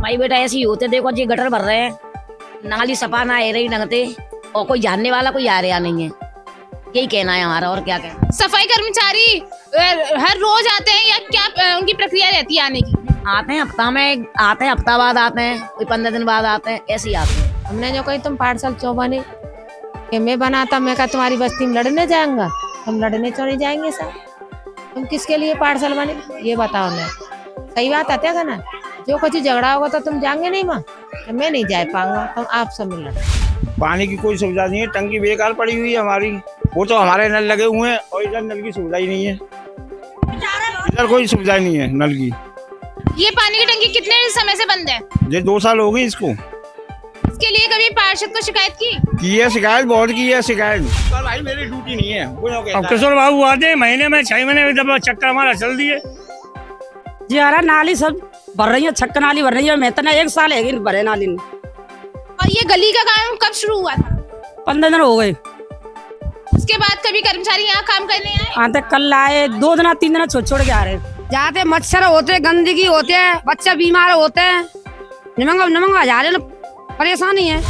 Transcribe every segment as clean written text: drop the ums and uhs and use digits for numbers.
सफाई बेटा ऐसी होते, देखो जी गटर भर रहे हैं, नाली सफा ना है रही नंगते, और कोई जानने वाला कोई आ रहा नहीं है। यही कहना है हमारा, और क्या कहना। सफाई कर्मचारी हर रोज आते हैं या क्या उनकी प्रक्रिया रहती है आने की? आते हैं हफ्ता में, आते हैं हफ्ता बाद आते हैं, कोई 15 दिन बाद आते हैं, ऐसे ही आते हैं। हमने जो कही तुम पार्सल क्यों बने कि मैं बनाता, मैं कहा तुम्हारी बस्ती में लड़ने जाऊंगा, हम लड़ने क्यों नहीं जाएंगे सर? तुम किसके लिए पार्सल बने ये बताओ ना। सही बात आते है ना, जो कुछ झगड़ा होगा तो तुम जाएंगे नहीं माँ, तो मैं नहीं जा पाऊंगा, तुम आप सब मिल लड़ो। पानी की कोई सुविधा नहीं है, टंकी बेकार पड़ी हुई है हमारी, वो तो हमारे नल लगे हुए हैं और इधर नल की सुविधा ही नहीं है, इधर कोई सुविधा नहीं है नल की। ये पानी की टंकी कितने समय से बंद है? ये 2 साल हो गए इसको। इसके लिए कभी पार्षद को शिकायत की है शिकायत, बहुत की है शिकायत। भाई मेरी ड्यूटी नहीं है। अब किशोर बाबू आते महीने में 6 महीने में चक्कर हमारा चल दिए जी। अरे नाली सब भर रही है, छक्का नाली भर रही है, मैं तो 1 साल है भरे नाली में। और ये गली का काम कब शुरू हुआ था? 15 दिन हो गए। उसके बाद कभी कर्मचारी यहाँ काम करने आए? हाँ तो कल आए, 2 दिन 3 दिन छोड़ के आ रहे। जाते मच्छर होते, गंदगी होते हैं, बच्चे बीमार होते हैं, निमंगा जा रहे, परेशानी है।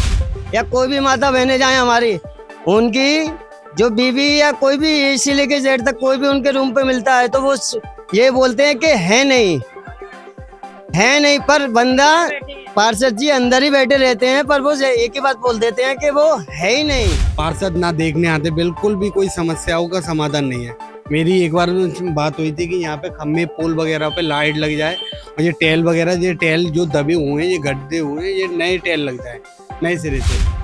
या कोई भी माता बहने जाए हमारी, उनकी जो बीवी या कोई भी इसी लेके जेड तक कोई भी उनके रूम पे मिलता है तो वो ये बोलते हैं कि है नहीं, पर बंदा पार्षद जी अंदर ही बैठे रहते हैं, पर वो एक ही बात बोल देते हैं कि वो है ही नहीं। पार्षद ना देखने आते, बिल्कुल भी कोई समस्याओं का समाधान नहीं है। मेरी एक बार बात हुई थी कि यहाँ पे खम्भे पोल वगैरह पे लाइट लग जाए और ये टेल वगैरह, ये टेल जो दबे हुए हैं, ये गड्ढे हुए हैं, ये नए टेल लग जाए नए सिरे से।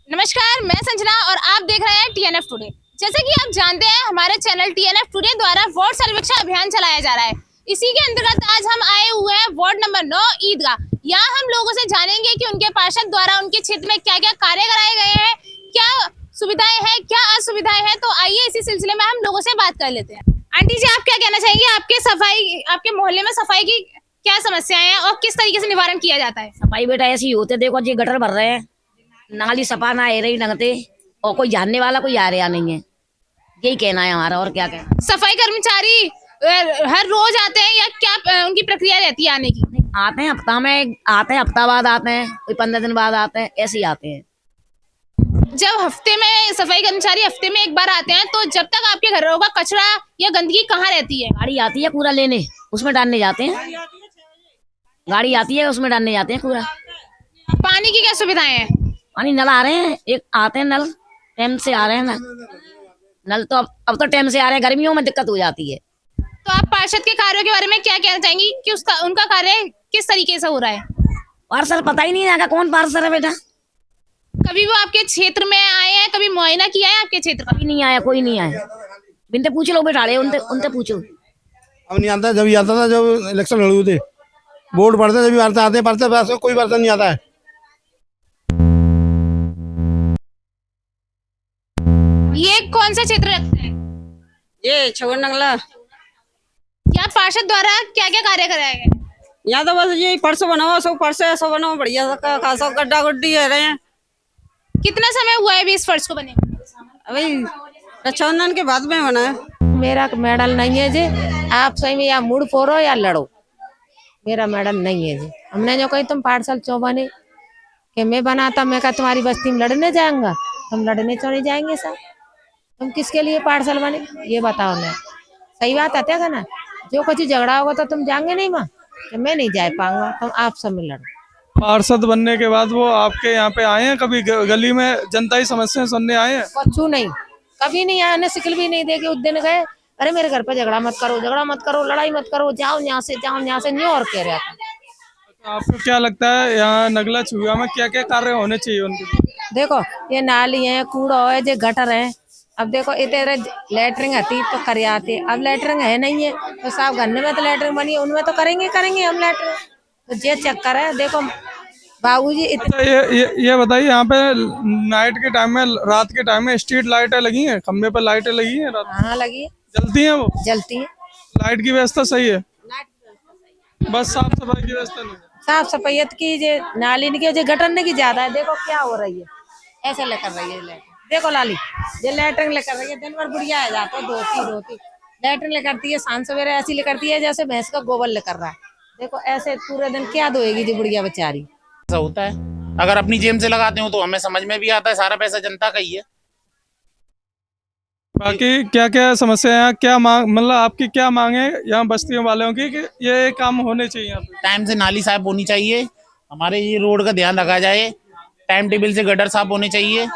नमस्कार, मैं संजना और आप देख रहे हैं TNF टुडे। जैसे कि आप जानते हैं, हमारे चैनल TNF टुडे द्वारा वार्ड सर्वेक्षण अभियान चलाया जा रहा है। इसी के अंतर्गत आज हम आए हुए हैं वार्ड नंबर 9 ईदगाह। यहाँ हम लोगों से जानेंगे कि उनके पार्षद द्वारा उनके क्षेत्र में क्या क्या कार्य कराए गए हैं, क्या सुविधाएं हैं, क्या असुविधाएं हैं। तो आइए इसी सिलसिले में हम लोगों से बात कर लेते हैं। आंटी जी, आप क्या कहना चाहेंगे? आपके मोहल्ले में सफाई की क्या समस्याएं हैं और किस तरीके से निवारण किया जाता है? सफाई बेटा ऐसी होते, देखो जी गटर भर रहे हैं, नाली सफा ना है रही नंगते, और कोई जानने वाला कोई आ रहा नहीं है। यही कहना है हमारा, और क्या कहना। सफाई कर्मचारी हर रोज आते हैं या क्या उनकी प्रक्रिया रहती है आने की? आते हैं हफ्ता में, आते हैं हफ्ता बाद आते हैं, कोई 15 दिन बाद आते हैं, ऐसे ही आते हैं। जब हफ्ते में सफाई कर्मचारी हफ्ते में एक बार आते हैं, तो जब तक आपके घरों का कचरा या गंदगी कहाँ रहती है? गाड़ी आती है कूड़ा लेने, उसमें डालने जाते हैं। गाड़ी आती है, उसमें डालने जाते हैं कूड़ा। पानी की क्या सुविधाएं हैं? पानी नल आ रहे हैं, एक आते हैं नल, टाइम से आ रहे हैं नल तो अब तो टाइम से आ रहे हैं, गर्मियों में दिक्कत हो जाती है। तो आप पार्षद के कार्यों के बारे में क्या कहना चाहेंगी कि उनका कार्य किस तरीके से हो रहा है? पार्षद पता ही नहीं है कौन पार्षद है बेटा। कभी वो आपके क्षेत्र में आए हैं, कभी मुआयना किया है आपके क्षेत्र का? कभी नहीं आया, कोई नहीं आया। बिनते पूछ लो बेटा, उनसे पूछो। अब नहीं आता, जब आता था जब इलेक्शन लड़े थे, वोट पड़ते जब आते कोई बर्तन नहीं आता है। ये कौन सा क्षेत्र रखता है? ये छोड़ नंगला। यहाँ पार्षद द्वारा क्या क्या कार्य कराए गए? यहाँ तो बस ये फर्श बनाओ, सब फर्श ऐसा बनाओ, बढ़िया खासा गड्ढा गुड्डी है रहे हैं। कितना समय हुआ है अभी इस फर्श को बने? अभी रक्षाबंधन के बाद में बना है। मेरा मेडल नहीं है जी, आप सही में या मुड़ फोड़ो या लड़ो, मेरा मेडल नहीं है जी। हमने जो कही तुम पार्सल क्यों बने कि मैं बनाता, मैं कहा तुम्हारी बस्ती में लड़ने जाऊंगा, तुम लड़ने क्यों नहीं जाएंगे सर? तुम किसके लिए पार्षद बने ये बताओ ना। सही बात आते है ना, जो कुछ झगड़ा होगा तो तुम जाएंगे नहीं माँ, तो मैं नहीं जा पाऊंगा, तुम आप सब में लड़ो। पार्षद बनने के बाद वो आपके यहाँ पे आए हैं? कभी गली में जनता की समस्या सुनने आए हैं? कुछ नहीं, कभी नहीं आया, शिकल भी नहीं देके उस दिन गए अरे मेरे घर पे झगड़ा मत करो, लड़ाई मत करो, जाओ यहाँ से नहीं, और कह रहा था। आपको क्या लगता है यहाँ नगला छुआ में क्या क्या कार्य होने चाहिए उनके लिए? देखो ये नाली है, कूड़ा है, जो गटर है। अब देखो इतने लेटरिंग आती तो कर आती, अब लेटरिंग है नहीं है तो साहब गन्ने में तो लेटरिंग बनी है, उनमें तो करेंगे हम लेटरिंग। तो ये चक्कर है। देखो बाबूजी अच्छा ये बताइए, यहाँ पे नाइट के टाइम में, रात के टाइम में स्ट्रीट लाइटें लगी हैं, खंबे पर लाइटें लगी हैं रात? हाँ लगी है, जलती हैं वो? जलती है। लाइट की व्यवस्था सही है, बस साफ सफाई की व्यवस्था नहीं है। साफ सफाइयत की जे नाली की जो गटरने की ज्यादा है। देखो क्या हो रही है, ऐसे लेकर रही है लेटर। देखो लाली ये लेटरिंग लेकर रही है, दिन भर बुढ़िया है जाता है धोती लेटरिंग लेकरती है, शाम सवेरे ऐसी लेकरती है जैसे भैंस का गोबर लेकर रहा है। देखो ऐसे पूरे दिन क्या धोएगी जो बुढ़िया बेचारी। ऐसा होता है, अगर अपनी जेब से लगाते हो तो हमें समझ में भी आता है, सारा पैसा जनता का ही है। बाकी क्या क्या समस्या है यहाँ, क्या मांग, मतलब आपकी क्या मांग है यहाँ बस्तियों वालों की कि ये काम होने चाहिए यहाँ पे? टाइम से नाली साफ होनी चाहिए, हमारे ये रोड का ध्यान रखा जाए, टाइम टेबल से गटर साफ होने चाहिए,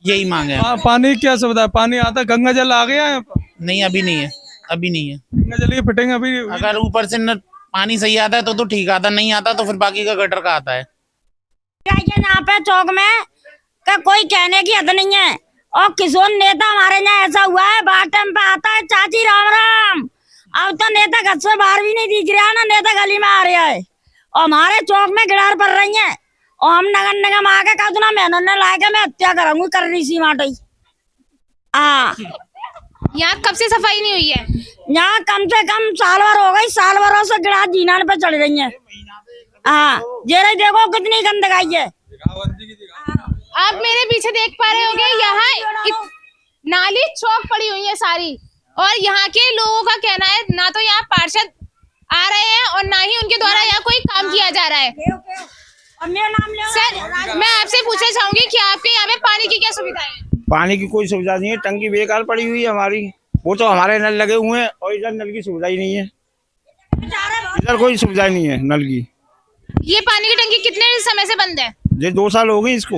यही मांग है। पानी की क्या सुविधा है? पानी आता, गंगा जल आ गया यहाँ पर? नहीं अभी नहीं है, गंगा जल की फिटिंग अभी नहीं हुई। अगर ऊपर से न पानी सही आता है तो ठीक आता, नहीं आता तो फिर बाकी का गटर का आता है। यहाँ पे चौक में का कोई कहने की हद नहीं है। और किशोर नेता हमारे यहाँ ऐसा हुआ है, बात टाइम पे आता है चाची राम राम, अब तो नेता घर से बाहर भी नहीं दिख रहा ना, नेता गली में आ रहा है। और हमारे चौक में गिरार पड़ रही है और हम नगर निगम आके कहा ना मेहनत ने ला के मैं हत्या करूंगी, कर रही सी माटी। हाँ यहाँ कब से सफाई नहीं हुई है? यहाँ कम से कम साल भर हो गई, साल भरों से गिरार जीना पे चढ़ रही है। हाँ ये देखो कितनी गंदगाई है। आप मेरे पीछे देख पा रहे होंगे, यहाँ नाली चौक पड़ी हुई है सारी, और यहाँ के लोगों का कहना है ना तो यहाँ पार्षद आ रहे हैं और ना ही उनके द्वारा यहाँ कोई काम किया जा रहा है। सर मैं आपसे पूछना चाहूंगी कि आपके यहाँ पे पानी की क्या सुविधा है? पानी की कोई सुविधा नहीं है, टंकी बेकार पड़ी हुई है हमारी, वो तो हमारे नल लगे हुए हैं और इधर नल की सुविधा ही नहीं है, इधर कोई सुविधा नहीं है नल की। ये पानी की टंकी कितने समय से बंद है? ये 2 साल हो गए इसको।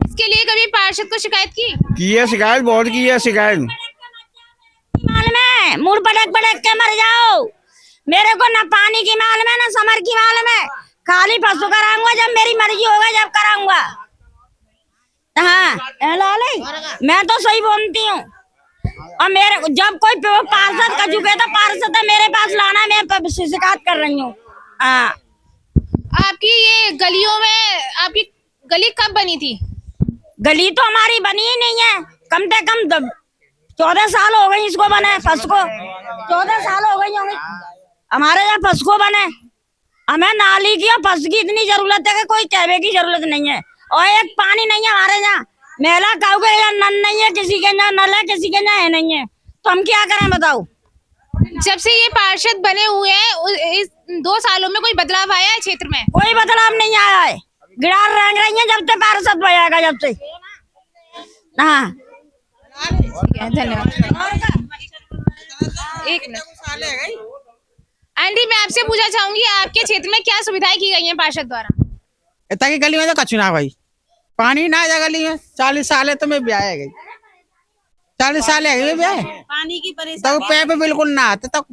इसके लिए कभी पार्षद को शिकायत की है? शिकायत बहुत की है, शिकायत। मालूम है मुड़ पटक के मर जाओ, मेरे को ना पानी की मालूम है ना समर की मालूम है, खाली पशु कराऊंगा जब मेरी मर्जी होगा जब कराऊंगा। हाँ लाले मैं तो सही बोलती हूँ, और मेरे जब कोई पार्षद का चुके तो पार्षद मेरे पास लाना, मैं शिकायत कर रही हूँ। हाँ आपकी ये गलियों में, आपकी गली कब बनी थी? गली तो हमारी बनी ही नहीं है, कम से कम 14 साल हो गई इसको बने, फंस को 14 साल हो गई होंगी हमारे यहाँ फंस को बने। हमें नाली की और फंस की इतनी जरूरत है कि कोई कहने की जरूरत नहीं है। और एक पानी नहीं है हमारे यहाँ, मेला काऊ के यहाँ नल नहीं है, किसी के यहाँ नल है, किसी के यहाँ है नहीं है, तो हम क्या करें बताओ। जब से ये पार्षद बने हुए हैं इस 2 सालों में कोई बदलाव आया है क्षेत्र में? कोई बदलाव नहीं आया है, गिरार रंग रही है जब से पार्षद बनेगा, जब से। हाँ धन्यवाद। एक मिनट आंटी, मैं आपसे पूछना चाहूंगी आपके क्षेत्र में क्या सुविधाएं की गई हैं पार्षद द्वारा? इतना की गली में तो कछु ना भाई, पानी ना जा गली में, 40 साल है तो मैं ब्याह है गई, 40 साल है ब्याह, पानी की परेशानी तो पे पे बिल्कुल ना आते तक।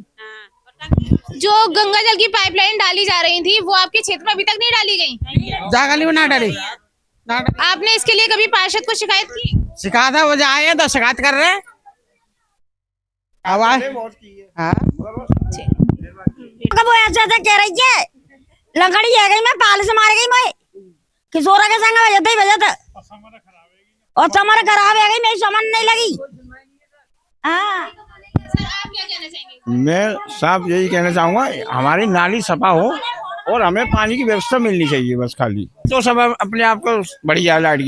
जो गंगा जल की पाइपलाइन डाली जा रही थी वो आपके क्षेत्र में अभी तक नहीं डाली गई? जा गली में ना डाली। आपने इसके लिए कभी पार्षद को शिकायत की? शिकायत है, वो जाए तो शिकायत कर रहे हैं आवाज। हाँ वो ऐसे कह रही है लकड़ी है गई, मैं पाल से मार गई, मैं किशोरा के संग बजते और समर खराब है गई, मेरी समझ नहीं लगी। हाँ सर आप क्या कहना चाहेंगे? मैं साफ यही कहना चाहूँगा, हमारी नाली सफा हो और हमें पानी की व्यवस्था मिलनी चाहिए बस, खाली तो सब अपने आप को बढ़िया है। लाइट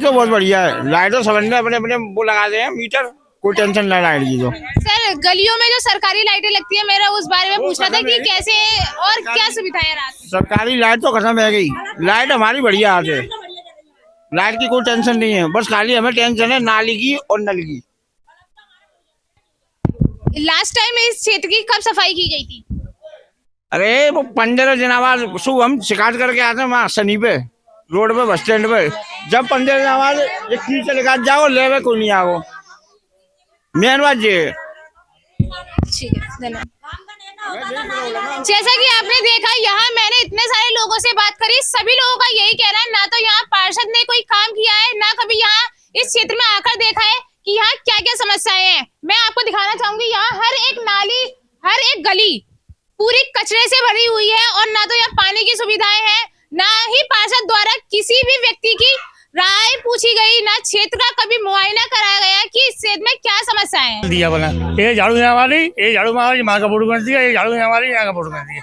तो बहुत बढ़िया है, लाइट तो समझ में अपने अपने वो लगा दे मीटर, कोई टेंशन ना लाइट की। तो सर गलियों में जो सरकारी लाइटें लगती है, मेरा उस बारे में पूछना था कि कैसे और क्या सुविधाएं रात में? सरकारी लाइट तो खत्म रह गई, लाइट हमारी बढ़िया आती है, लाइट की कोई टेंशन नहीं है, बस खाली हमें टेंशन है नाली की और नल की। लास्ट टाइम इस क्षेत्र की कब सफाई की गई थी? अरे वो 15 दिन बाद सुबह हम शिकायत करके आते हैं वहाँ शनि पे रोड पे, बस स्टैंड पे, जब 15 दिन बाद ये खींच लेकर जाओ ले कोई नहीं आओ, मेन बात ये है। ठीक है, धन्यवाद। जैसा कि आपने देखा, यहाँ मैंने इतने सारे लोगों से बात करी, सभी लोगों का यही कहना है, ना तो यहाँ पार्षद ने कोई काम किया है, ना कभी यहाँ इस क्षेत्र में आकर देखा है कि यहाँ क्या क्या समस्याएं हैं। मैं आपको दिखाना चाहूंगी, यहाँ हर एक नाली, हर एक गली पूरी कचरे से भरी हुई है और ना तो यहाँ पानी की सुविधाएं हैं, ना ही पार्षद द्वारा किसी भी व्यक्ति की राय पूछी गई, ना क्षेत्र का कभी मुआयना कराया गया कि इस क्षेत्र में क्या समस्याएं हैं। दिया बोला ये झाड़ू यहाँ वाली, ये झाड़ू हमारी माँ का फोटो कर दिया, ये झाड़ू यहाँ वाली यहाँ का फोटो कर दिया।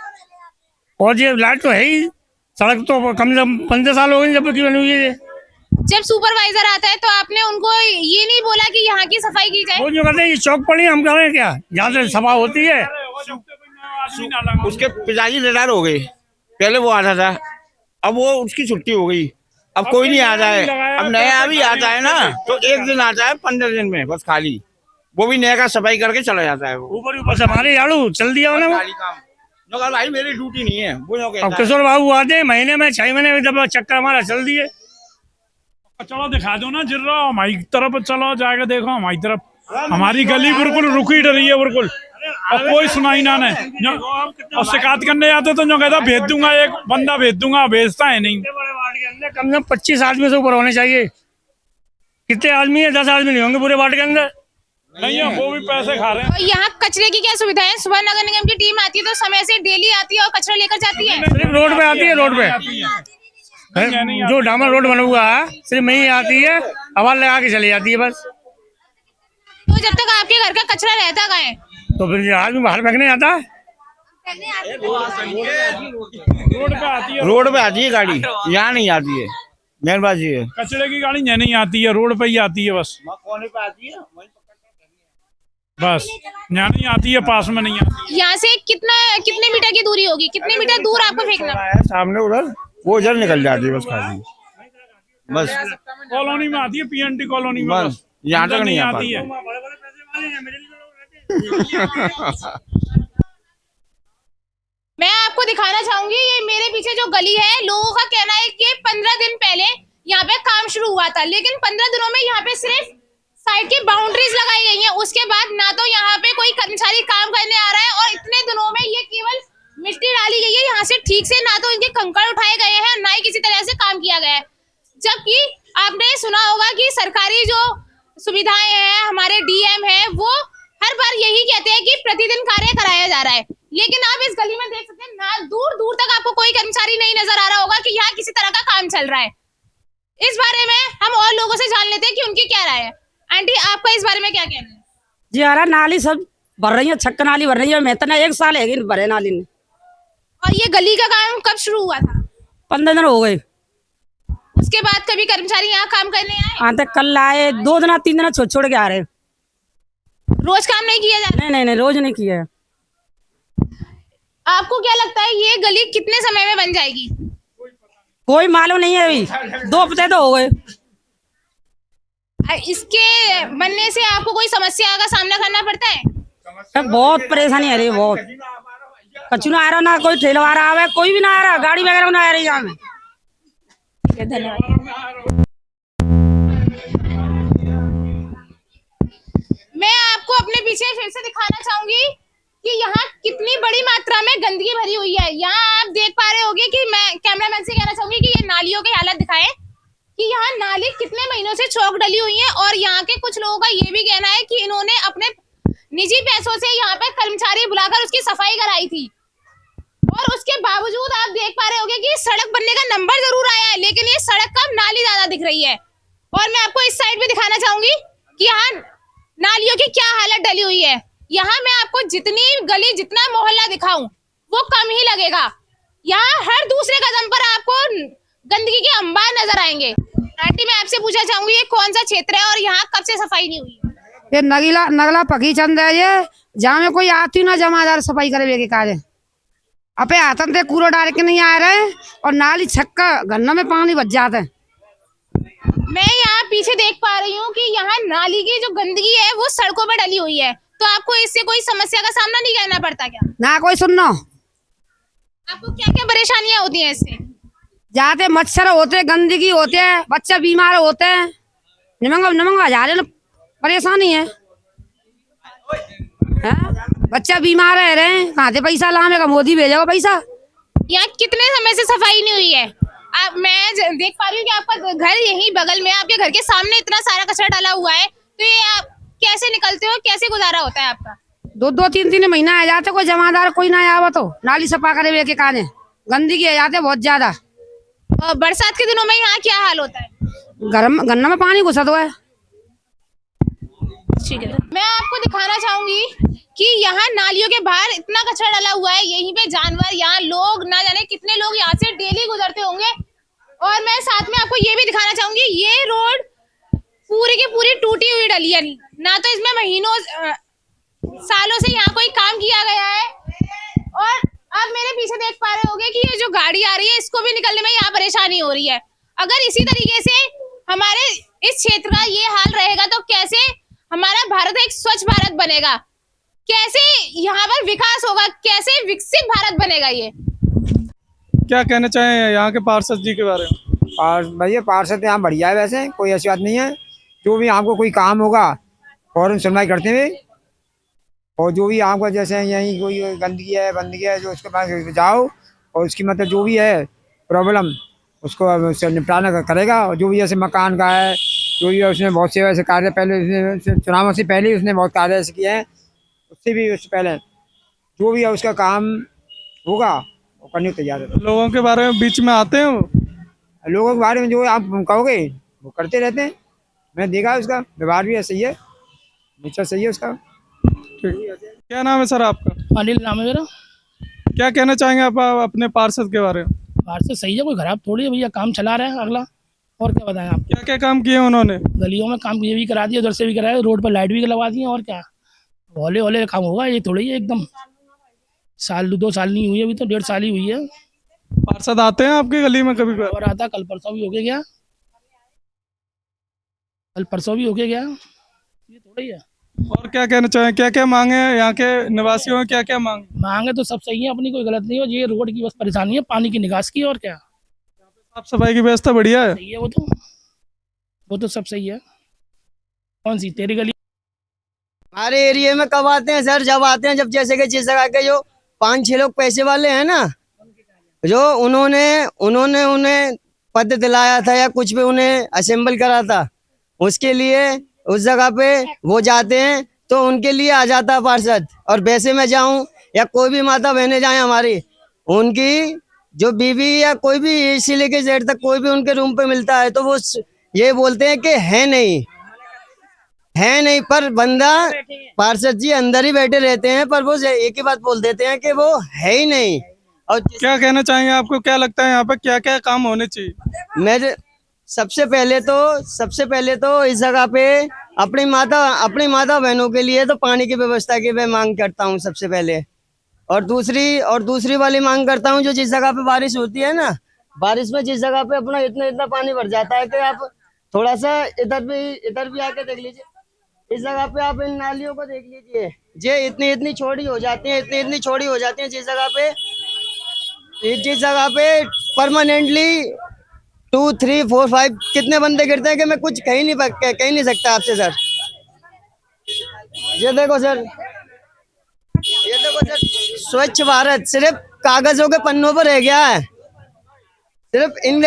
और ये लाइट तो है ही, सड़क तो कम से कम 15 साल हो गए जब की बनी हुई है। जब सुपरवाइजर आता है तो आपने उनको ये नहीं बोला कि यहाँ की सफाई की जाए? वो जो कहते हैं ये चौक पड़ी, हम कह रहे हैं क्या, यहाँ से सफा होती है। उसके पिताजी रिटायर हो गए, पहले वो आता था, अब वो उसकी छुट्टी हो गई, अब कोई नहीं आता है। अब नया भी आता है ना तो एक दिन आता है 15 दिन में बस खाली, वो भी नया का सफाई करके चला जाता है। वो ऊपर से हमारे झाड़ू चल दिया उन्होंने। भाई मेरी ड्यूटी नहीं है वो। अब किशोर बाबू आते महीने में 6 महीने में चक्कर हमारा चल दिए। चलो दिखा दो ना जिर्रा, हमारी तरफ चलो जाके देखो, हमारी तरफ हमारी गली बिल्कुल रुकी डरी है बिल्कुल, और कोई सुनाई ना ने। और शिकायत करने आते तो जो कहता भेज दूंगा, एक बंदा भेज दूंगा, भेजता है नहीं। कम से कम 25 आदमी से ऊपर होने चाहिए। कितने आदमी है? 10 आदमी नहीं होंगे पूरे वार्ड के अंदर। नहीं है, वो भी पैसे खा रहे हैं। और यहाँ कचरे की क्या सुविधा है? सुबह नगर निगम की टीम आती है तो समय से डेली आती है और कचरा लेकर जाती है। सिर्फ रोड पे आती है, रोड पे जो डामर रोड बना हुआ है सिर्फ वही आती है, आवाज लगा के चली जाती है बस। तो जब तक आपके घर का कचरा रहता कहाँ है? तो फिर आदमी बाहर फेंकने आता है। रोड पे आती है गाड़ी, यहाँ नहीं आती है। मेन बात ये है, कचरे की गाड़ी यहाँ नहीं आती है, रोड पे ही आती है बस। कोने पे आती है बस, यहाँ नहीं आती है, पास में नहीं आती। यहाँ से कितने मीटर की दूरी होगी? कितने मीटर दूर आपको फेंकना है? सामने उधर, वो उधर निकल जाती है बस खाली, बस कॉलोनी में आती है, पीएनटी कॉलोनी में, बस यहाँ तक नहीं आती है। मैं आपको दिखाना चाहूंगी, ये मेरे पीछे जो गली है, लोगों का कहना है कि 15 दिन पहले यहाँ पे काम शुरू हुआ था, लेकिन 15 दिनों में यहाँ पे सिर्फ साइड की बाउंड्रीज लगाई गई हैं। उसके बाद ना तो यहाँ पे कोई कर्मचारी काम करने आ रहा है, और इतने दिनों में ये केवल मिट्टी डाली गई है यहाँ से ठीक से, ना तो इनके कंकड़ उठाए गए हैं, ना ही किसी तरह से काम किया गया है। जबकि आपने सुना होगा कि सरकारी जो सुविधाएं हैं, हमारे डीएम है, वो हर बार यही कहते हैं कि प्रतिदिन कार्य कराया जा रहा है, लेकिन आप इस गली में देख सकते हैं ना, दूर दूर तक आपको कोई कर्मचारी नहीं नजर आ रहा होगा कि यहाँ किसी तरह का काम चल रहा है। इस बारे में हम और लोगों से जान लेते हैं कि उनकी क्या राय है। आंटी, आपका इस बारे में क्या कहना है? जी आ रहा, नाली सब भर रही है, छक्का नाली भर रही है, मैं तो 1 साल है भरे नाली ने। और ये गली का काम कब शुरू हुआ था? 15 दिन हो गए। उसके बाद कभी कर्मचारी यहाँ काम करने आए? आते कल आए, 2 दिन 3 दिन छोड़ के आ रहे। रोज काम नहीं किया जा रहा? नहीं, रोज नहीं किया। आपको क्या लगता है ये गली कितने समय में बन जाएगी? कोई मालूम नहीं है, अभी 2 हफ्ते तो हो गए। इसके बनने से आपको कोई समस्या का सामना करना पड़ता है? बहुत परेशानी है रही, बहुत कचू ना आ रहा, ना कोई ठेला आ रहा है, कोई भी ना आ रहा, गाड़ी वगैरह ना आ रही यहाँ में। धन्यवाद। मैं आपको अपने पीछे फिर से दिखाना चाहूंगी कि यहाँ कितनी बड़ी मात्रा में गंदगी भरी हुई है। यहाँ आप देख पा रहे होंगे कि मैं कैमरामैन से कहना चाहूंगी कि ये नालियों की हालत दिखाएं कि यहाँ नाली कितने महीनों से चौक डली हुई है, और यहाँ के कुछ लोगों का ये भी कहना है कि इन्होंने अपने निजी पैसों से यहाँ पे कर्मचारी बुलाकर उसकी सफाई कराई थी, और उसके बावजूद आप देख पा रहे होंगे कि सड़क बनने का नंबर जरूर आया है, लेकिन ये सड़क का नाली ज्यादा दिख रही है। और मैं आपको इस साइड भी दिखाना चाहूंगी कि यहाँ नालियों की क्या हालत डली हुई है। यहाँ मैं आपको जितनी गली, जितना मोहल्ला दिखाऊं वो कम ही लगेगा। यहाँ हर दूसरे कदम पर आपको गंदगी के अंबार नजर आएंगे। आंटी, मैं आपसे पूछना चाहूंगी ये कौन सा क्षेत्र है और यहाँ कब से सफाई नहीं हुई है? ये नगला पकी चंद है, ये जहाँ में कोई आती ना जमादार सफाई करे के कार्य अपे आतन थे, कूड़ा डाल के नहीं आ रहे, और नाली छक्का गन्ना में पानी बच जाता है। मैं यहाँ पीछे देख पा रही हूँ कि यहाँ नाली की जो गंदगी है वो सड़कों पर डली हुई है, तो आपको इससे कोई समस्या का सामना नहीं करना पड़ता क्या? ना कोई सुनना। आपको क्या क्या परेशानियां होती हैं इससे? जाते मच्छर होते, गंदगी होते, बच्चे बीमार होते हैं, नमंगा जा रहे, परेशानी है। बच्चा बीमार रह रहे हैं, कहाँ से पैसा लाएगा? मोदी भेजेगा पैसा। यहाँ कितने समय से सफाई नहीं हुई है? मैं देख पा रही हूँ कि आपका घर यहीं बगल में, आपके घर के सामने इतना सारा कचरा डाला हुआ है, तो ये आप कैसे निकलते हो, कैसे गुजारा होता है आपका? 2-3 महीना आ जाते, कोई जमादार कोई ना आवा तो नाली सफा करे हुए के काने गंदगी आ जाते बहुत ज्यादा। और बरसात के दिनों में यहाँ क्या हाल होता है? गन्ना में पानी घुसा हुआ है। ठीक है, मैं आपको दिखाना चाहूंगी कि यहाँ नालियों के बाहर इतना कचरा डाला हुआ है, यहीं पे जानवर, यहाँ लोग, ना जाने कितने लोग यहाँ से डेली गुजरते होंगे। और मैं साथ में आपको ये भी दिखाना चाहूंगी, ये रोड पूरी की पूरी टूटी हुई डली है, ना तो इसमें महीनों सालों से यहाँ कोई काम किया गया है। और आप मेरे पीछे देख पा रहे होंगे कि ये जो गाड़ी आ रही है, इसको भी निकलने में यहाँ परेशानी हो रही है। अगर इसी तरीके से हमारे इस क्षेत्र का ये हाल रहेगा तो कैसे हमारा भारत एक स्वच्छ भारत बनेगा, कैसे यहाँ पर विकास होगा, कैसे विकसित भारत बनेगा? ये क्या कहना चाहें यहाँ के पार्षद जी के बारे में? और भैया पार्षद यहाँ बढ़िया है, वैसे कोई ऐसी बात नहीं है। जो भी आपको कोई काम होगा फौरन सुनवाई करते हुए, और जो भी आपको जैसे यहीं कोई गंदगी है जो उसके पास जाओ और उसकी मतलब जो भी है प्रॉब्लम उसको निपटाना करेगा। और जो भी जैसे मकान का है, जो भी है उसने बहुत से वैसे कार्य पहले चुनावों से पहले उसने बहुत कार्य ऐसे किए हैं, उससे भी उससे पहले जो भी है उसका काम होगा वो करने को तैयार है। लोगों के बारे में बीच में आते हैं वो? लोगों के बारे में जो आप कहोगे वो करते रहते हैं, मैंने देखा है, उसका व्यवहार भी सही है, नेचर सही है उसका। क्या नाम है सर आपका? अनिल नाम है मेरा। क्या कहना चाहेंगे आप अपने पार्षद के बारे में? पार्षद सही है, कोई खराब थोड़ी है भैया, काम चला रहा है अगला। और क्या बताएं आप? क्या क्या काम किए उन्होंने? गलियों में काम ये भी करा दिया, उधर से भी कराया, रोड पर लाइट भी लगवा दी है। और क्या हौले हौले काम होगा, ये थोड़ी है एकदम 2 साल नहीं हुई, अभी तो 1.5 साल ही हुई है। पार्षद आते हैं आपकी गली में कभी? और आता, कल परसों भी होके गया, ये थोड़ी है। और क्या कहना चाहें, क्या क्या मांगे यहाँ के निवासियों में, क्या क्या मांगे तो सब सही है, अपनी कोई गलत नहीं है। ये रोड की बस परेशानी है, पानी की निकास की। और क्या साफ सफाई की व्यवस्था बढ़िया है? सही है, वो तो सब सही है। कौन सी तेरी गली? हमारे एरिया में कब आते हैं सर? जब आते हैं जब जैसे कि जिस जगह के जो 5-6 लोग पैसे वाले हैं ना, जो उन्होंने उन्हें पद दिलाया था या कुछ भी उन्हें असेंबल करा था, उसके लिए उस जगह पे वो जाते हैं तो उनके लिए आ जाता है पार्षद। और वैसे मैं जाऊं या कोई भी माता बहनें जाएं हमारी, उनकी जो बीवी या कोई भी इसी लेके जेड तक कोई भी उनके रूम पे मिलता है तो वो ये बोलते हैं कि है नहीं, पर बंदा पार्षद जी अंदर ही बैठे रहते हैं, पर वो एक ही बात बोल देते हैं कि वो है ही नहीं। और क्या कहना चाहेंगे, आपको क्या लगता है यहाँ पे क्या क्या काम होने चाहिए? मैं सबसे पहले तो इस जगह पे अपनी माता बहनों के लिए तो पानी की व्यवस्था की मैं मांग करता हूँ सबसे पहले। और दूसरी वाली मांग करता हूँ, जो जिस जगह पे बारिश होती है ना, बारिश में जिस जगह पे अपना इतना पानी भर जाता है कि आप थोड़ा सा इधर भी आके देख लीजिए, इस जगह पे आप इन नालियों को देख लीजिए, ये इतनी छोटी हो जाती है, जिस जगह पे परमानेंटली 2, 3, 4, 5 कितने बंदे गिरते हैं कि मैं कुछ कह नहीं सकता आपसे सर। ये देखो सर, स्वच्छ भारत सिर्फ कागजों के पन्नों पर रह गया है, सिर्फ इन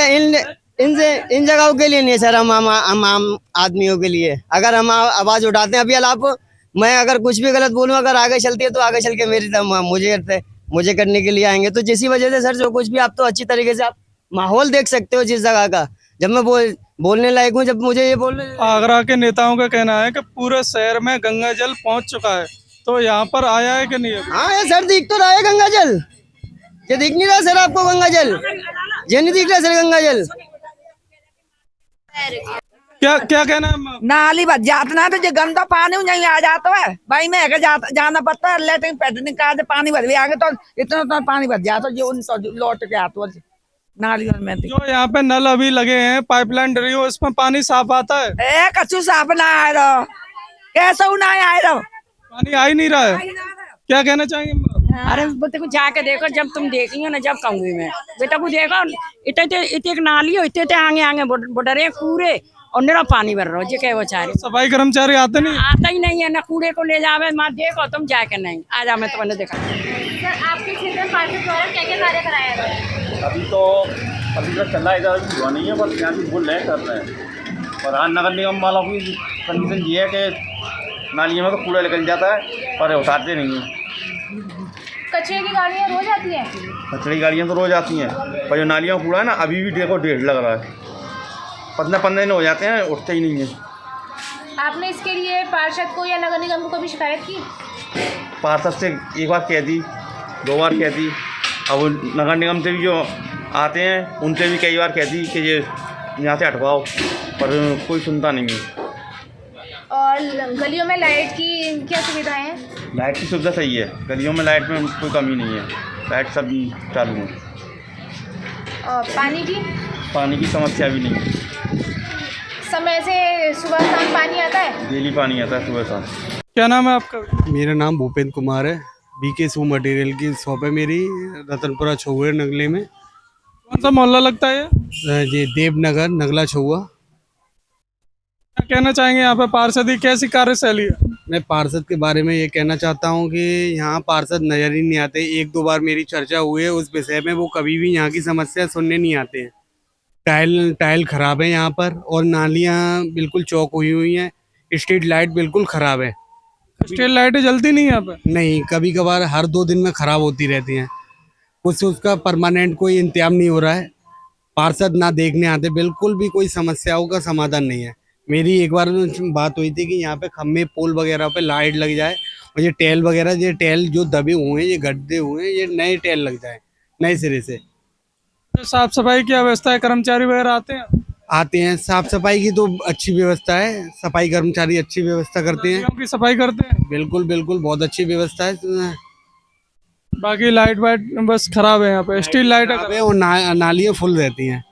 जगहों के लिए नहीं सर, हम आम आदमियों के लिए। अगर हम आवाज उठाते हैं, अभी मैं अगर कुछ भी गलत बोलूं, अगर आगे चलती है तो आगे चल के मेरी मुझे करने के लिए आएंगे। तो जिसी वजह से सर जो कुछ भी आप तो अच्छी तरीके से आप माहौल देख सकते हो जिस जगह का। जब मैं बोलने लायक हूँ, जब मुझे ये बोलने, आगरा के नेताओं का कहना है कि पूरे शहर में गंगा जल पहुंच चुका है, तो यहाँ पर आया है कि नहीं? हाँ सर, दिख तो रहा है गंगा जल, ये दिख नहीं रहा सर आपको गंगा जल? ये नहीं दिख रहा सर गंगा जल? क्या कहना है? नाली बच जाता ना तो जो गंदा पानी नहीं आ जाता है भाई, मैं जाना पड़ता है लेटरिन पैटर्न का पानी भर भी आगे तो इतना पानी भर जाता है, जो लौट के आता है नालियों में। जो यहाँ पे नल अभी लगे हैं, पाइपलाइन डली हो, इसमें पानी साफ आता है? कछु साफ ना आए रहो, कैसा ना आए रहो, पानी आ ही नहीं रहा है। क्या कहना चाहेंगे? अरे बेटे को जाके देखो, जब तुम देखियो ना, जब कहूंगी मैं बेटा को देखो, इतने नाली हो, इतने आगे बॉर्डर है पूरे, और मेरा पानी भर रहा हो, जे क्या वो चाह रही। सफाई कर्मचारी आते नहीं? आता ही नहीं है, ना कूड़े को ले जावे, माँ देखो तुम जाके नहीं आ जा, मैं तुम्हें दिखा। सर आपके क्षेत्र में पार्षद द्वारा क्या क्या कार्य कराया गया है? अभी तक चल रहा है, इधर अभी हुआ नहीं है, बस यहाँ भी बोल रहे हैं, कर रहे हैं। और हाँ, नगर निगम वालों की कंडीशन ये है कि नालियों में तो कूड़ा निकल जाता है पर उतारते नहीं हैं। कचरे की गाड़ियाँ रोज आती हैं? कचरे की गाड़ियाँ तो रोज आती हैं, पर जो नालियों का कूड़ा है ना, अभी भी देखो ढेर लग रहा है। 15 दिन हो जाते हैं, उठते ही नहीं है। आपने इसके लिए पार्षद को या नगर निगम को कभी शिकायत की? पार्षद से एक बार कह दी, 2 बार कह दी, अब नगर निगम से भी जो आते हैं उनसे भी कई बार कह दी कि ये यहाँ से हटवाओ, पर कोई सुनता नहीं है। और गलियों में लाइट की क्या सुविधाएं हैं? लाइट की सुविधा सही है, गलियों में लाइट में कोई कमी नहीं है, लाइट सब चालू है। और पानी की समस्या भी नहीं है, समय से सुबह शाम पानी आता है? डेली पानी आता है सुबह शाम। क्या नाम है आपका? मेरा नाम भूपेंद्र कुमार है। बीके शू मटेरियल की शॉप है मेरी, रतनपुरा छुआ नगले में। कौन सा मोहल्ला लगता है जी, देवनगर नगला छुआ। क्या कहना चाहेंगे यहाँ पे पार्षद की कैसी कार्यशैली है? मैं पार्षद के बारे में ये कहना चाहता हूँ कि यहाँ पार्षद नज़र ही नहीं आते। 1-2 बार मेरी चर्चा हुई है उस विषय में, वो कभी भी यहाँ की समस्या सुनने नहीं आते हैं। टाइल खराब है यहाँ पर, और नालियाँ बिल्कुल चौक हुई हैं। स्ट्रीट लाइट बिल्कुल खराब है। स्ट्रीट लाइटें जलती नहीं यहाँ पे? नहीं, कभी कभार हर 2 दिन में ख़राब होती रहती हैं। कुछ उसका परमानेंट कोई इंतजाम नहीं हो रहा है। पार्षद ना देखने आते, बिल्कुल भी कोई समस्याओं का समाधान नहीं है। मेरी एक बार बात हुई थी कि यहाँ पे खम्भे पोल वगैरह पे लाइट लग जाए, और ये टेल वगैरह, ये टेल जो दबे हुए हैं, ये गड्ढे हुए हैं, ये नए टेल लग जाए नए सिरे से। तो साफ सफाई की व्यवस्था है, कर्मचारी वगैरह आते हैं? साफ सफाई की तो अच्छी व्यवस्था है, सफाई कर्मचारी अच्छी व्यवस्था करते हैं। की सफाई करते हैं? बिल्कुल बहुत अच्छी व्यवस्था है। बाकी लाइट वाइट बस खराब है यहाँ पे, स्ट्रीट लाइट है, और नालियाँ फुल रहती हैं,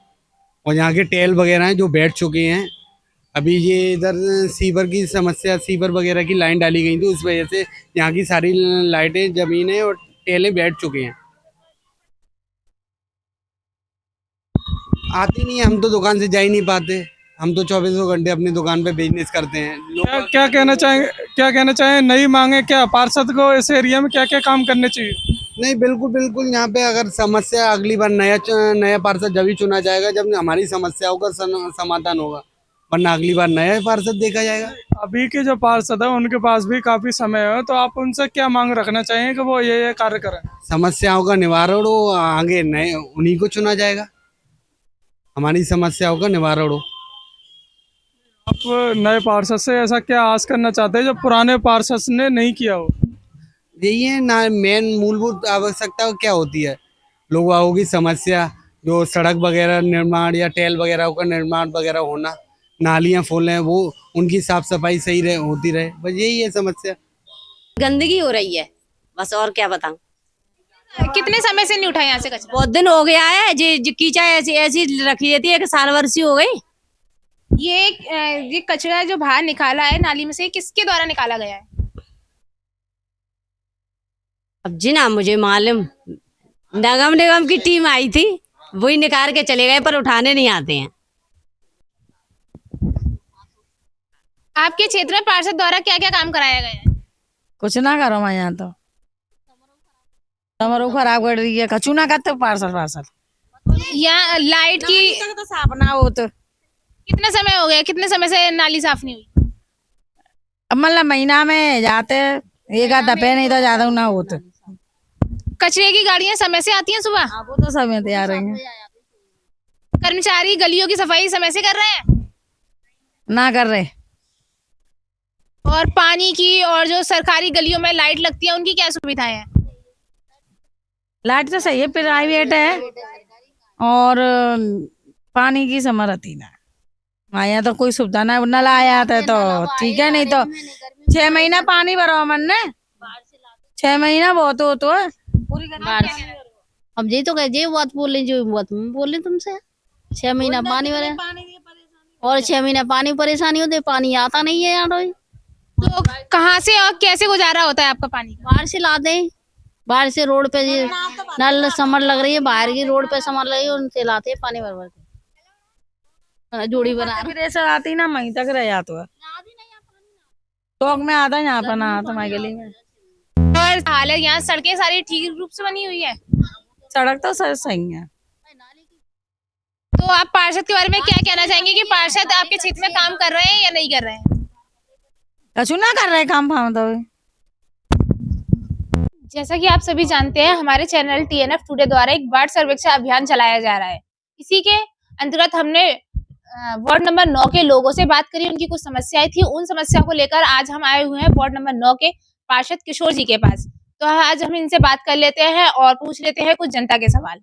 और यहाँ के टेल वगैरह हैं जो बैठ चुके हैं। अभी ये इधर सीवर की समस्या, सीवर वगैरह की लाइन डाली गई थी, उस वजह से यहाँ की सारी लाइटें जमीनें और टेलें बैठ चुके हैं। आती नहीं है, हम तो दुकान से जा ही नहीं पाते। हम तो 24 घंटे अपनी दुकान पे बिजनेस करते हैं। क्या कहना चाहेंगे नई मांगे क्या पार्षद को इस एरिया में क्या क्या काम करने चाहिए? नहीं, बिल्कुल यहाँ पे अगर समस्या, अगली बार नया पार्षद जब ही चुना जाएगा जब हमारी समस्याओं का समाधान होगा, वरना अगली बार नया पार्षद देखा जाएगा। अभी के जो पार्षद है उनके पास भी काफी समय है, तो आप उनसे क्या मांग रखना चाहिए कि वो ये कार्य करें? समस्याओं का निवारण हो, आगे नए उन्हीं को चुना जाएगा, हमारी समस्याओं का निवारण हो। आप नए पार्षद से ऐसा क्या आस करना चाहते हैं जो पुराने पार्षद ने नहीं किया हो? यही है ना, मेन मूलभूत आवश्यकता क्या होती है, लोगों की समस्या, जो सड़क वगैरह निर्माण या टेल वगैरह का निर्माण वगैरह होना, नालियाँ फुल हैं, वो उनकी साफ सफाई सही होती रहे, बस यही है समस्या। गंदगी हो रही है बस, और क्या बताऊं। कितने समय से नहीं उठा यहाँ से कचरा? बहुत दिन हो गया है, जी कीचड़ ऐसी रखी रहती है, 1 साल वर्षी हो गई। ये कचरा जो बाहर निकाला है नाली में से, किसके द्वारा निकाला गया है? अब जी ना मुझे मालूम, नगर निगम की टीम आई थी, वही निकाल के चले गए, पर उठाने नहीं आते हैं। आपके क्षेत्र में पार्षद द्वारा क्या क्या काम कराया गया है? कुछ ना करो, मैं यहाँ तो समारोह खराब कर रही है, कचू ना करते पार्षद। यहाँ लाइट की तो साफ ना हो तो कितना समय हो गया, कितने समय से नाली साफ नहीं हुई? अब मतलब महीना में जाते एक आध दफे, नहीं तो ज्यादा ना हो तो। कचरे की गाड़ियाँ समय से आती हैं सुबह? वो तो समय से आ रही हैं। कर्मचारी गलियों की सफाई समय से कर रहे हैं? ना कर रहे। और पानी की और जो सरकारी गलियों में लाइट लगती है उनकी क्या सुविधाएं हैं? लाइट तो सही है, प्राइवेट है, और पानी की समरती ना यहाँ तो कोई सुविधा ना, नल आया था तो ठीक है, नहीं तो 6 महीना पानी भरो मन ने, 6 महीना बहुत हो तो हम यही तो कहे बात बोल रहे, जो बात बोल रहे तुमसे, 6 महीना पानी भरे और 6 महीना पानी परेशानी होती, पानी आता नहीं है यहाँ। तो कहाँ से और कैसे गुजारा होता है आपका पानी? बाहर से लाते हैं, बाहर से रोड पे नल समर लग रही है, बाहर की रोड पे समर लगी है, उनसे लाते हैं पानी भर भर के। जोड़ी बना फिर ऐसा आती ना वहीं तक रह जाता है, चौक में आता है, यहाँ पर ना आता हमारी गली में। और हाल है यहाँ सड़कें सारी ठीक रूप से बनी हुई है? सड़क तो सही है। तो आप पार्षद के बारे में क्या कहना चाहेंगे कि पार्षद आपके क्षेत्र में काम कर रहे हैं या नहीं कर रहे हैं? कछु ना कर रहे काम फाम तो। जैसा कि आप सभी जानते हैं, हमारे चैनल TNF टुडे द्वारा एक वार्ड सर्वेक्षण अभियान चलाया जा रहा है। इसी के अंतर्गत हमने वार्ड नंबर 9 के लोगों से बात करी, उनकी कुछ समस्याएं थी। उन समस्या को लेकर आज हम आए हुए हैं वार्ड नंबर 9 के पार्षद किशोर जी के पास। तो आज हम इनसे बात कर लेते हैं और पूछ लेते हैं कुछ जनता के सवाल।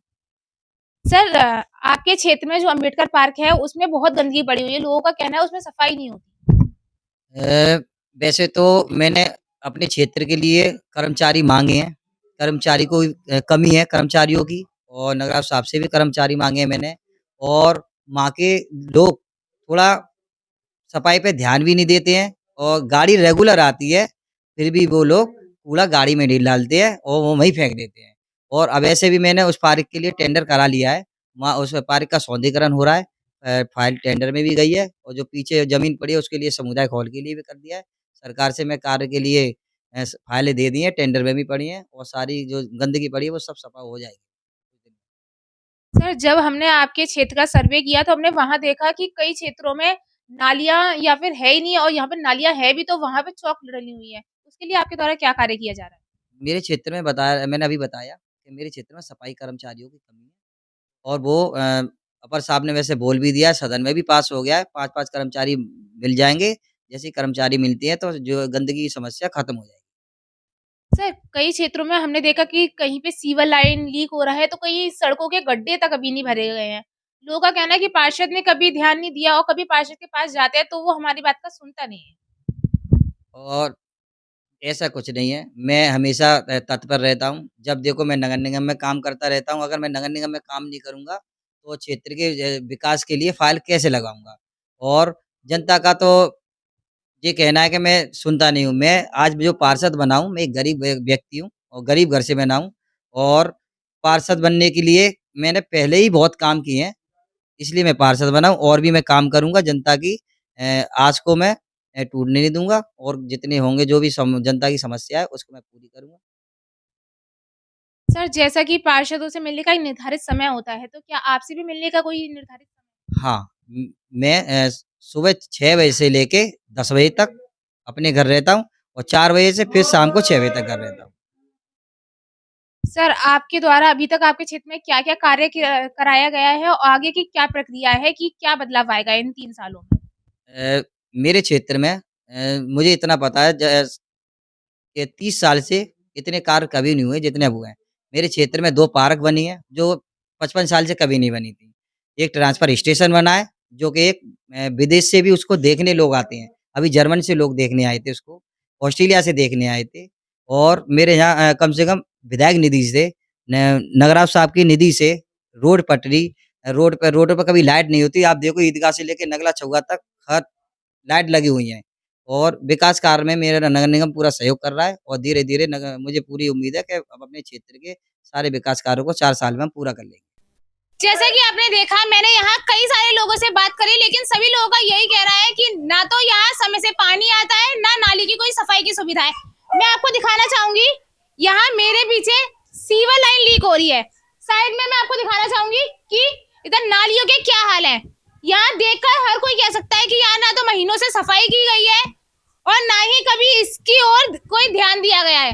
सर, आपके क्षेत्र में जो अम्बेडकर पार्क है उसमें बहुत गंदगी पड़ी हुई है, लोगों का कहना है उसमें सफाई नहीं होती। वैसे तो मैंने अपने क्षेत्र के लिए कर्मचारी मांगे हैं, कर्मचारी को कमी है कर्मचारियों की, और नगर साहब से भी कर्मचारी मांगे हैं मैंने। और वहाँ के लोग थोड़ा सफाई पे ध्यान भी नहीं देते हैं, और गाड़ी रेगुलर आती है फिर भी वो लोग कूड़ा गाड़ी में नहीं डालते हैं और वो वहीं फेंक देते हैं। और अब ऐसे भी मैंने उस पार्क के लिए टेंडर करा लिया है, वहाँ उस पार्क का सौंदर्यीकरण हो रहा है, फाइल टेंडर में भी गई है, और जो पीछे जमीन पड़ी है उसके लिए समुदाय हॉल के लिए भी कर दिया है। सरकार से मैं कार्य के लिए फाइलें दे दी हैं, टेंडर में भी पड़ी हैं, और सारी जो गंदगी पड़ी है वो सब सफा हो जाएगी। सर, जब हमने आपके क्षेत्र का सर्वे किया तो हमने वहां देखा कि कई क्षेत्रों में नालियां या फिर है ही नहीं, और यहाँ पे नालियां है भी तो वहां पे चौक डली हुई है। उसके लिए आपके द्वारा क्या कार्य किया जा रहा है? मेरे क्षेत्र में मैंने अभी बताया कि मेरे क्षेत्र में सफाई कर्मचारियों की कमी है, और वो अपर साहब ने वैसे बोल भी दिया है, सदन में भी पास हो गया है, 5-5 कर्मचारी मिल जाएंगे। जैसे कर्मचारी मिलती है तो जो गंदगी की समस्या खत्म हो जाएगी। सर, कई क्षेत्रों में हमने देखा कि कहीं पे सीवर लाइन लीक हो रहा है, तो कई सड़कों के गड्ढे तक अभी नहीं भरे गए हैं। लोगों का कहना है कि पार्षद ने कभी ध्यान नहीं दिया, और कभी पार्षद के पास जाते हैं तो वो हमारी बात का सुनता नहीं है। और ऐसा कुछ नहीं है, मैं हमेशा तत्पर रहता हूँ। जब देखो मैं नगर निगम में काम करता रहता हूँ, अगर मैं नगर निगम में काम नहीं करूँगा तो क्षेत्र के विकास के लिए फाइल कैसे लगाऊंगा। और जनता का तो ये कहना है कि मैं सुनता नहीं हूँ। मैं आज जो पार्षद बना हूँ, मैं एक गरीब व्यक्ति हूँ और गरीब घर से बना हूँ, और पार्षद बनने के लिए मैंने पहले ही बहुत काम किए हैं, इसलिए मैं पार्षद बना हूँ। और भी मैं काम करूँगा, जनता की आस को मैं टूटने नहीं दूंगा, और जितने होंगे जो भी जनता की समस्या है उसको मैं पूरी करूँगा। सर, जैसा कि पार्षदों से मिलने का एक निर्धारित समय होता है, तो क्या आपसे भी मिलने का कोई निर्धारित समय? हाँ, मैं सुबह 6 बजे से लेके 10 बजे तक अपने घर रहता हूँ, और 4 बजे से फिर शाम को 6 बजे तक घर रहता हूँ। सर, आपके द्वारा अभी तक आपके क्षेत्र में क्या-क्या कार्य कराया गया है, और आगे की क्या प्रक्रिया है कि क्या बदलाव आएगा इन 3 सालों में? मेरे क्षेत्र में मुझे इतना पता है कि 30 साल से इतने कार्य कभी नहीं हुए जितने अब हुए हैं। मेरे क्षेत्र में 2 पार्क बनी है जो 55 साल से कभी नहीं बनी थी। एक ट्रांसफर स्टेशन बना है जो कि एक विदेश से भी उसको देखने लोग आते हैं। अभी जर्मन से लोग देखने आए थे उसको, ऑस्ट्रेलिया से देखने आए थे। और मेरे यहाँ कम से कम विधायक निधि से, नगराज साहब की निधि से रोड पटरी, रोड पर कभी लाइट नहीं होती। आप देखो ईदगाह से लेके नगला चौगा तक हर लाइट लगी हुई है, और विकास कार्य में मेरा नगर निगम पूरा सहयोग कर रहा है। और धीरे-धीरे मुझे पूरी उम्मीद है कि अब अपने क्षेत्र के सारे विकास कार्यों को 4 साल में हम पूरा कर लेंगे। जैसा कि आपने देखा, मैंने यहाँ कई सारे लोगों से बात करी, लेकिन सभी लोगों का यही कह रहा है कि ना तो यहाँ समय से पानी आता है, ना नाली की कोई सफाई की सुविधा है। मैं आपको दिखाना चाहूंगी, यहाँ मेरे पीछे सीवर लाइन लीक हो रही है। साइड में मैं आपको दिखाना चाहूंगी कि इधर नालियों के क्या हाल है। यहाँ देखकर हर कोई कह सकता है कि यहाँ ना तो महीनों से सफाई की गई है, और ना ही कभी इसकी ओर कोई ध्यान दिया गया है।